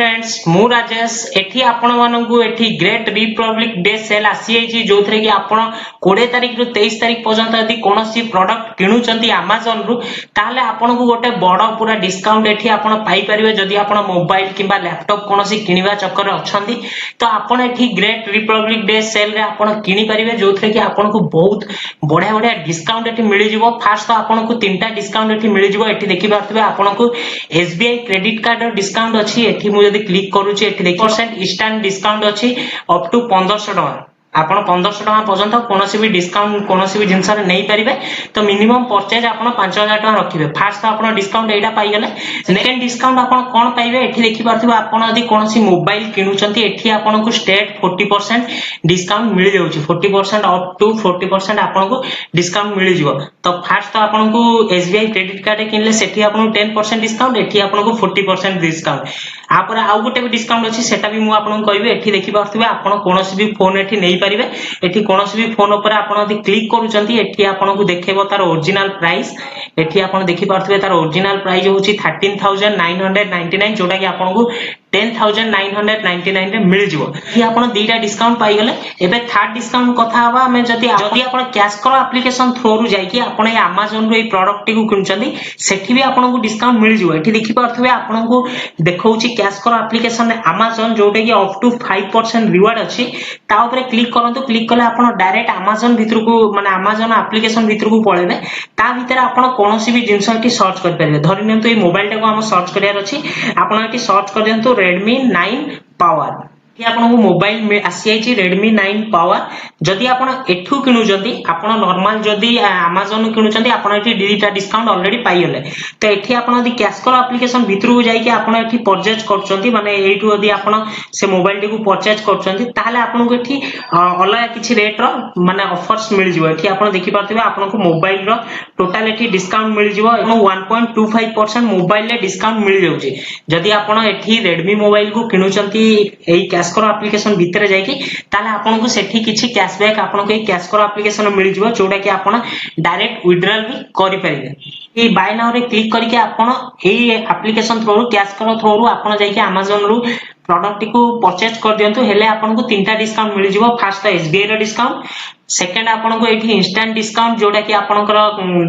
Friends मु राजेश एठी आपण मानकु एठी ग्रेट रिपब्लिक डे सेल आसी जो थे कि आपण 20 तारिख रु 23 तारिख पर्यंत यदि कोनोसी प्रोडक्ट किनुचंती Amazon रु ताले आपण को गोटे बड़ पूरा डिस्काउंट एठी आपण पाई परिवे जदि आपण मोबाइल किबा लैपटॉप कोनोसी किनिबा चक्कर अछंती तो आपण एठी ग्रेट रिपब्लिक डे सेल रे आपण किनि परिवे जो थे कि आपण को बहुत बढ़िया बढ़िया डिस्काउंट एठी मिलि जिवो। फास्ट तो आपण को तीनटा डिस्काउंट एठी मिलि जिवो। एठी देखि पारथबे आपण को SBI क्रेडिट कार्ड रो डिस्काउंट अछि। एठी मु यदि क्लिक करूची एठी देखि % इंस्टेंट डिस्काउंट अछि अप टू 1500 टका। आपण 1500 टका पर्यंत कोनोसी भी डिस्काउंट कोनोसी भी जिंस रे नै परिबे तो मिनिमम परचेज आपण 5000 टका रखिबे। फास्ट तो आपण डिस्काउंट एटा पाई गेले। सेकंड डिस्काउंट आपण कोन पाइबे एठी देखि पारथबे आपण यदि कोनोसी मोबाइल किनुचंती एठी आपण को स्टेट 40% डिस्काउंट मिलि जाउची। 40% अप टू 40% आपण को डिस्काउंट मिलि जिवो। तो फास्ट तो आपण को SBI क्रेडिट कार्ड किनले सेठी आपण को 10% डिस्काउंट एठी आपण को 40% डिस्काउंट। आपर आउ गोटे भी डिस्काउंट अछि सेटा भी मु आपण को कहबे। एठी देखि पारथबे आपण कोनोसी भी फोन एठी नै परिबे। एठी कोनोसी भी फोन ऊपर आपण यदि क्लिक करूचंती एठी आपण को देखेबो तार ओरिजिनल प्राइस। एठी आपण देखि पारथबे तार ओरिजिनल प्राइस होची 13999 जोटा कि आपण को 10999 रे मिल जिवो। कि आपण दीटा डिस्काउंट पाई गेले। एबे थर्ड डिस्काउंट कथा हवा हमें जदि आपण कैश करो एप्लीकेशन थ्रू रु जाई कि आपण ए Amazon रो ए प्रोडक्ट टी को किनचंती सेठी भी आपण को डिस्काउंट मिल जिवो। एठी देखि पारथबे आपण को देखौची कैश करो एप्लीकेशन में Amazon जोटे कि अप टू 5% रिवार्ड अछि। ता ऊपर क्लिक करंतु। क्लिक कले आपण डायरेक्ट Amazon भीतर को माने Amazon एप्लीकेशन भीतर को पळेबे। ता भीतर आपण कोनोसी भी जिंस एठी सर्च कर परिबे। धरि नियंतु ए मोबाइल टा को हम सर्च करियार अछि। आपण एठी सर्च कर दियंतु Redmi 9 Power। कि आपण को मोबाइल में आसी आइची Redmi 9 Power। जदि आपण एठू किनुचंती आपण नॉर्मल जदि Amazon किनुचंती आपण एठी दीटा डिस्काउंट ऑलरेडी पाई गेले। तो एठी आपण यदि कैश करो एप्लीकेशन भीतर को जाई कि आपण एठी परचेज करचंती माने एठू यदि आपण से मोबाइल टी को परचेज करचंती ताले आपण को एठी अलग किछि रेट रो माने ऑफर्स मिल जिवो। एठी आपण देखि पारथिबे आपण को मोबाइल रो टोटल एठी डिस्काउंट मिल जिवो। 1.25% मोबाइल ले डिस्काउंट मिल जाउची। जदि आपण एठी Redmi मोबाइल को किनुचंती एई कैश करो एप्लीकेशन भीतर जाई कि ताले आपण को सेठी किछि कैशबैक आपण को कैश करो एप्लीकेशन मिल जिवो जोटा कि आपण डायरेक्ट विथड्रॉल भी करि परिबे। ए बाय नाउ रे क्लिक करके आपण एई एप्लीकेशन थ्रू कैश करो थ्रू आपण जाई कि Amazon रु प्रोडक्ट को परचेज कर दियंतु हेले आपण को तीनटा डिस्काउंट मिल जिवो। फर्स्ट तो SBI रो डिस्काउंट। सेकंड आपण को एठी इंस्टेंट डिस्काउंट जोटा कि आपनकर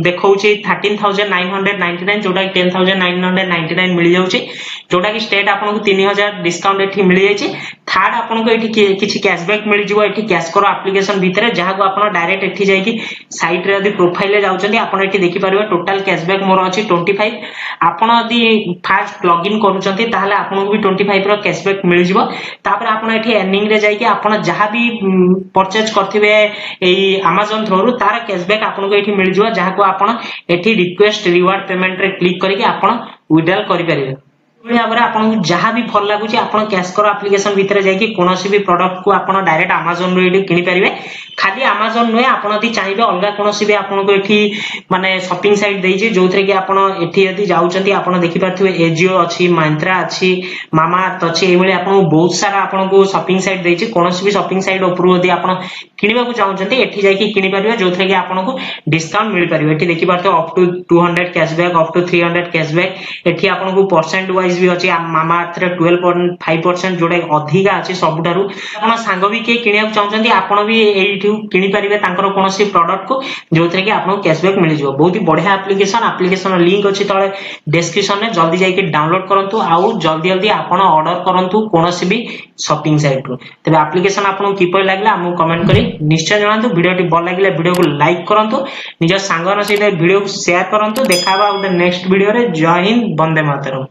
देखौची 13999 जोटा कि 10999 मिल जाउची। जोटा कि स्टेट आपण को 3000 डिस्काउंट एठी मिल जायची। थर्ड आपण को एठी किछि कैशबैक मिल जिवो। एठी कैश करो एप्लीकेशन भीतर जहा को आपण डायरेक्ट एठी जाई कि साइट रे यदि प्रोफाइल ले जाउचंती आपण एठी देखि परिबे टोटल कैशबैक मोर अछि 25। आपण यदि फर्स्ट लॉगिन करूचंती ताहाले आपण को भी 25 रो कैशबैक मिल जिवो। तापर आपण एठी अर्निंग रे जाई कि आपण जहा भी परचेज करथिबे एई Amazon थ्रू रु तार कैशबैक आपण को एठी मिल जिवो। जहा को आपण एठी रिक्वेस्ट रिवार्ड पेमेंट रे क्लिक करके आपण विथड्रॉल करि परिबे। आपन जहाँ भी भल लगुच आपन कैश करो एप्लीकेशन भीतर जाई कि कोनोसी भी प्रोडक्ट को आपन डायरेक्ट Amazon रो एठी किनि परिबे। खाली Amazon नुए आपन यदि चाहिबे अलगा कोनोसी भी आपन को एठी माने शॉपिंग साइट देइछि जोथरे कि आपन एठी यदि जाउचंती आपन देखि पारथिबे Ajio अछि, Myntra अछि, Mamaearth अछि। एइ भली आपन बहुत सारा आपन को शॉपिंग साइट देइछि। कोनोसी भी शॉपिंग साइट ऊपर यदि आपन किनिबा को चाहउचंती एठी जाई कि किनि परिबे जोथरे कि आपन को डिस्काउंट मिल परिबे। एठी देखि पारथिबे up to 200 cashback up to 300 cashback. एठी आपन को परसेंट वाइज भी अछि। Mamaearth रे 12.5% जोडे अधिका अछि सबुठारु। आपन सांग भी के किनिया को चाहउचंती आपन भी एठी किनि परिबे तांकर कोनोसी प्रोडक्ट को जोथरे कि आपन कैशबैक मिल जिवो। बहुत ही बढ़िया एप्लीकेशन लिंक अछि तळे डिस्क्रिप्शन में जल्दी जाई कि डाउनलोड करंतु आउ जल्दी जल्दी आपन ऑर्डर करंतु कोनोसी भी शॉपिंग साइट रो। तबे एप्लीकेशन आपन किपय लागला हमु कमेंट करी निश्चय जणांतु। वीडियो टी भल लागिले वीडियो को लाइक करंतु निज सांगन सहित वीडियो को शेयर करंतु। देखाबा नेक्स्ट वीडियो रे। जय हिंद, वंदे मातरम।